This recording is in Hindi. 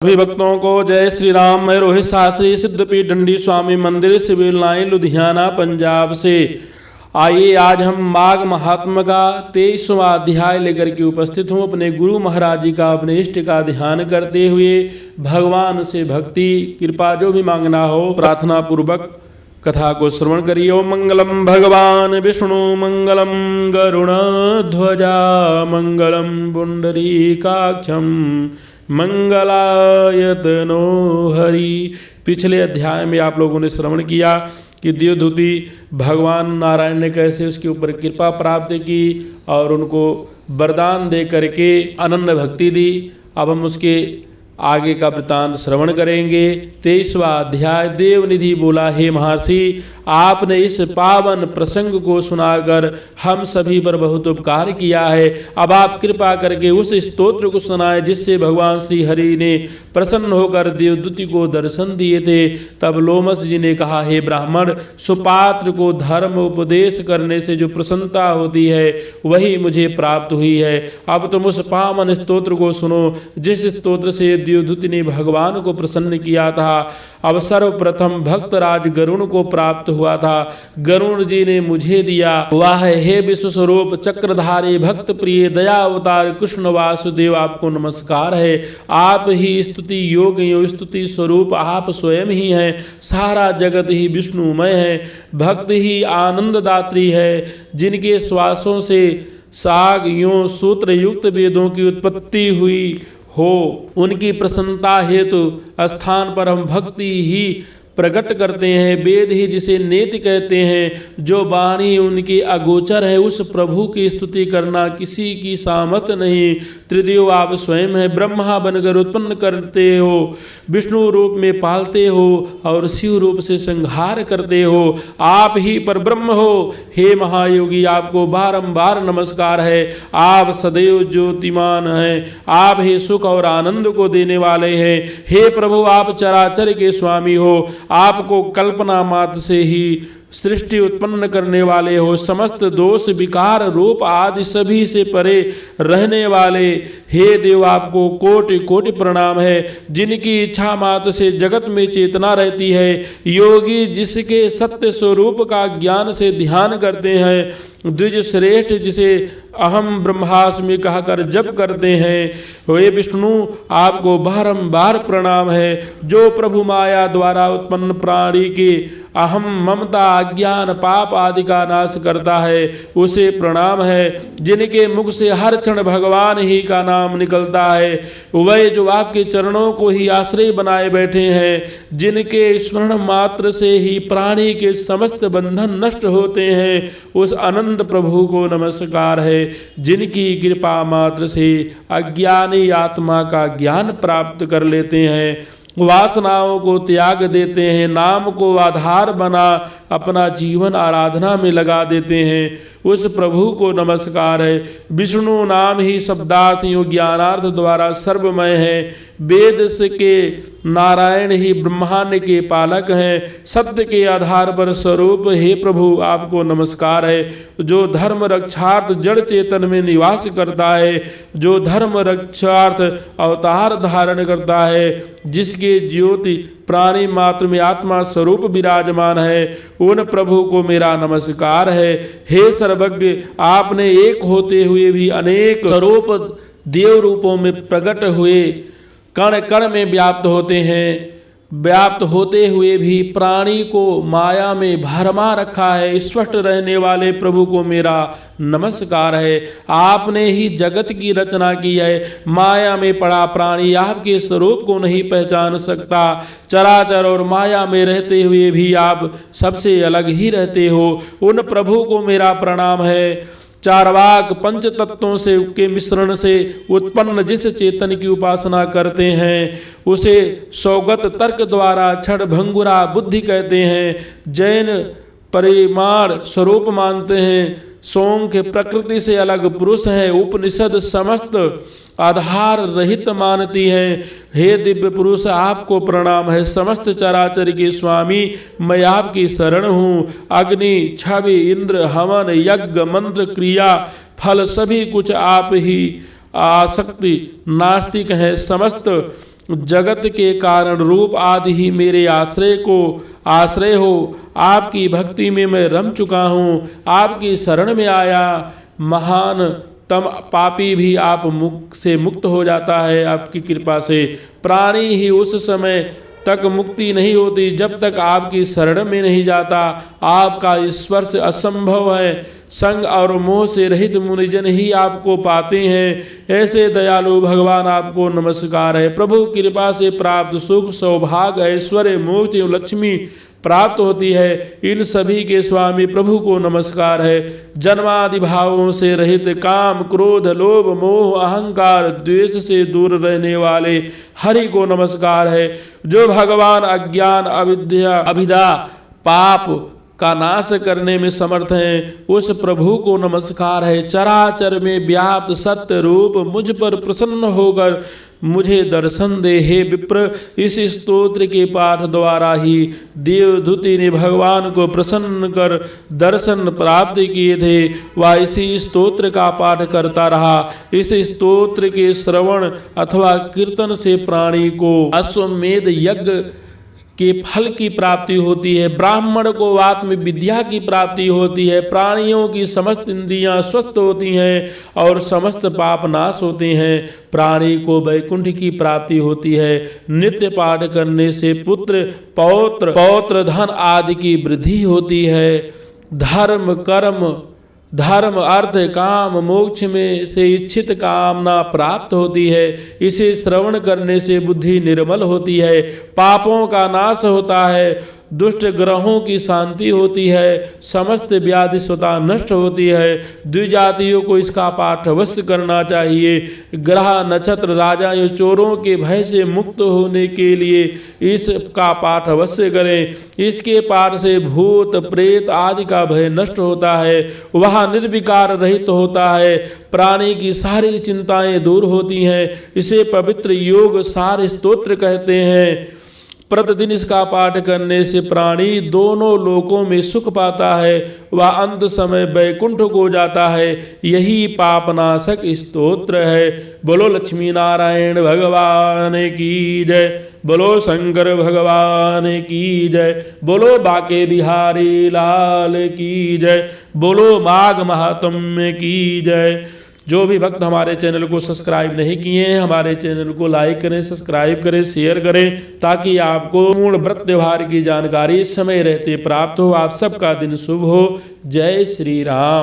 सभी भक्तों को जय श्री राम। मैं रोहित शास्त्री सिद्धपीठ डंडी स्वामी मंदिर सिविल लाइन लुधियाना पंजाब से। आइए आज हम माघ महात्म का 23वां अध्याय लेकर के उपस्थित हूँ। अपने गुरु महाराज जी का अपने इष्ट का ध्यान करते हुए भगवान से भक्ति कृपा जो भी मांगना हो प्रार्थना पूर्वक कथा को श्रवण करिए। ओम मंगलम भगवान विष्णु मंगलम गरुणध्वजा मंगलम पुंडरीकाक्षम मंगलायतनो हरि। पिछले अध्याय में आप लोगों ने श्रवण किया कि देवदूती भगवान नारायण ने कैसे उसके ऊपर कृपा प्राप्त की और उनको वरदान दे करके अनन्य भक्ति दी। अब हम उसके आगे का वृत्तांत श्रवण करेंगे। 23वां अध्याय। देवनिधि बोला, हे महर्षि, आपने इस पावन प्रसंग को सुनाकर हम सभी पर बहुत उपकार किया है। अब आप कृपा करके उस स्तोत्र को सुनाए जिससे भगवान श्री हरि ने प्रसन्न होकर देवदूति को दर्शन दिए थे। तब लोमस जी ने कहा, हे ब्राह्मण, सुपात्र को धर्म उपदेश करने से जो प्रसन्नता होती है वही मुझे प्राप्त हुई है। अब तुम उस पावन स्तोत्र को सुनो जिस स्तोत्र से देवदूति ने भगवान को प्रसन्न किया था। अब सर्वप्रथम भक्तराज गरुण को प्राप्त हुआ था। गरुण जी ने मुझे दिया। वाह, हे विश्व स्वरूप चक्रधारी भक्त प्रिय दया अवतार कृष्ण वासुदेव, आपको नमस्कार है। आप ही स्तुति योग्य स्तुति स्वरूप आप स्वयं ही हैं। सारा जगत ही विष्णुमय है। भक्त ही आनंददात्री है। जिनके श्वासों से साग यों सूत्र युक्त वेदों की उत्पत्ति हुई हो, उनकी प्रसन्नता हेतु स्थान पर हम भक्ति ही प्रकट करते हैं। वेद ही जिसे नेति कहते हैं, जो वाणी उनकी अगोचर है, उस प्रभु की स्तुति करना किसी की सामर्थ नहीं। त्रिदेव आप स्वयं है। ब्रह्मा बनकर उत्पन्न करते हो, विष्णु रूप में पालते हो और शिव रूप से संहार करते हो। आप ही पर ब्रह्म हो। हे महायोगी, आपको बारंबार नमस्कार है। आप सदैव ज्योतिमान हैं। आप ही सुख और आनंद को देने वाले हैं। हे प्रभु, आप चराचर के स्वामी हो। आपको कल्पना मात्र से ही सृष्टि उत्पन्न करने वाले हो। समस्त दोष विकार रूप आदि सभी से परे रहने वाले हे देव, आपको कोटि कोटि प्रणाम है। जिनकी इच्छा मात्र से जगत में चेतना रहती है, योगी जिसके सत्य स्वरूप का ज्ञान से ध्यान करते हैं, द्विज श्रेष्ठ जिसे अहम ब्रह्मास्मि कहकर जप करते हैं, वे विष्णु आपको बारंबार प्रणाम है। जो प्रभु माया द्वारा उत्पन्न प्राणी के अहम ममता अज्ञान पाप आदि का नाश करता है, उसे प्रणाम है। जिनके मुख से हर क्षण भगवान ही का नाम निकलता है, वह जो आपके चरणों को ही आश्रय बनाए बैठे हैं, जिनके स्मरण मात्र से ही प्राणी के समस्त बंधन नष्ट होते हैं, उस अनंत प्रभु को नमस्कार है। जिनकी कृपा मात्र से अज्ञानी आत्मा का ज्ञान प्राप्त कर लेते हैं, वासनाओं को त्याग देते हैं, नाम को आधार बना अपना जीवन आराधना में लगा देते हैं, उस प्रभु को नमस्कार है। विष्णु नाम ही शब्दार्थ योग ज्ञानार्थ द्वारा सर्वमय है। वेद से के नारायण ही ब्रह्मांड के पालक हैं। सत्य के आधार पर स्वरूप हे प्रभु, आपको नमस्कार है। जो धर्म रक्षार्थ जड़ चेतन में निवास करता है, जो धर्म रक्षार्थ अवतार धारण करता है, जिसके ज्योति प्राणी मात्र में आत्मा स्वरूप विराजमान है, उन प्रभु को मेरा नमस्कार है। हे सर्वज्ञ, आपने एक होते हुए भी अनेक स्वरूप देव रूपों में प्रकट हुए, कण कण में व्याप्त होते हैं। व्याप्त होते हुए भी प्राणी को माया में भरमा रखा है। स्पष्ट रहने वाले प्रभु को मेरा नमस्कार है। आपने ही जगत की रचना की है। माया में पड़ा प्राणी आपके स्वरूप को नहीं पहचान सकता। चराचर और माया में रहते हुए भी आप सबसे अलग ही रहते हो। उन प्रभु को मेरा प्रणाम है। चारवाक पंच तत्वों से के मिश्रण से उत्पन्न जिस चेतन की उपासना करते हैं, उसे सौगत तर्क द्वारा क्षण भंगुरा बुद्धि कहते हैं। जैन परिमाण स्वरूप मानते हैं। सोंग प्रकृति से अलग पुरुष है। उपनिषद समस्त आधार रहित मानती है। हे दिव्य पुरुष, आपको प्रणाम है। समस्त चराचर के स्वामी मैं आपकी शरण हूँ। अग्नि छवि इंद्र हवन यज्ञ मंत्र क्रिया फल सभी कुछ आप ही आसक्ति नास्तिक है। समस्त जगत के कारण रूप आदि ही मेरे आश्रय हो। आपकी भक्ति में मैं रम चुका हूँ, आपकी शरण में आया। महान तम पापी भी आप से मुक्त हो जाता है आपकी कृपा से। प्राणी ही उस समय तक मुक्ति नहीं होती जब तक आपकी शरण में नहीं जाता। आपका स्पर्श असंभव है, संग और मोह से रहित मुनिजन ही आपको पाते हैं। ऐसे दयालु भगवान आपको नमस्कार है। प्रभु कृपा से प्राप्त सुख, सौभाग्य, ऐश्वर्य, मोक्ष एवं लक्ष्मी प्राप्त होती है। इन सभी के स्वामी प्रभु को नमस्कार है। जन्मादि भावों से रहित, काम, क्रोध, लोभ, मोह, अहंकार, द्वेष से दूर रहने वाले हरि को नमस्कार है। जो भगवान अज्ञान, अविद्या, अभिधा, पाप का नाश करने में समर्थ हैं, उस प्रभु को नमस्कार है। चराचर में व्याप्त सत्य रूप मुझ पर प्रसन्न होकर मुझे दर्शन दे। हे विप्र, इस स्तोत्र के पाठ द्वारा ही देवदूति ने भगवान को प्रसन्न कर दर्शन प्राप्त किए थे। वह इसी स्तोत्र का पाठ करता रहा। इस स्तोत्र के श्रवण अथवा कीर्तन से प्राणी को अश्वमेध यज्ञ के फल की प्राप्ति होती है। ब्राह्मण को आत्म विद्या की प्राप्ति होती है। प्राणियों की समस्त इंद्रियां स्वस्थ होती हैं और समस्त पाप नाश होते हैं। प्राणी को वैकुंठ की प्राप्ति होती है। नित्य पाठ करने से पुत्र, पौत्र, धन आदि की वृद्धि होती है। धर्म, अर्थ, काम, मोक्ष में से इच्छित कामना प्राप्त होती है। इसे श्रवण करने से बुद्धि निर्मल होती है। पापों का नाश होता है। दुष्ट ग्रहों की शांति होती है। समस्त व्याधि स्वतः नष्ट होती है। द्विजातियों को इसका पाठ अवश्य करना चाहिए। ग्रह, नक्षत्र, राजा या चोरों के भय से मुक्त होने के लिए इसका पाठ अवश्य करें। इसके पाठ से भूत, प्रेत आदि का भय नष्ट होता है। वह निर्विकार रहित होता है। प्राणी की सारी चिंताएं दूर होती हैं। इसे पवित्र योग सार स्तोत्र कहते हैं। प्रतिदिन इसका पाठ करने से प्राणी दोनों लोकों में सुख पाता है। वह अंत समय वैकुंठ को जाता है। यही पापनाशक स्तोत्र है। बोलो लक्ष्मी नारायण भगवान की जय। बोलो शंकर भगवान की जय। बोलो बाके बिहारी लाल की जय। बोलो माघ महात्म्य की जय। जो भी भक्त हमारे चैनल को सब्सक्राइब नहीं किए हैं, हमारे चैनल को लाइक करें, सब्सक्राइब करें, शेयर करें, ताकि आपको पूर्ण व्रत त्योहार की जानकारी समय रहते प्राप्त हो। आप सबका दिन शुभ हो। जय श्री राम।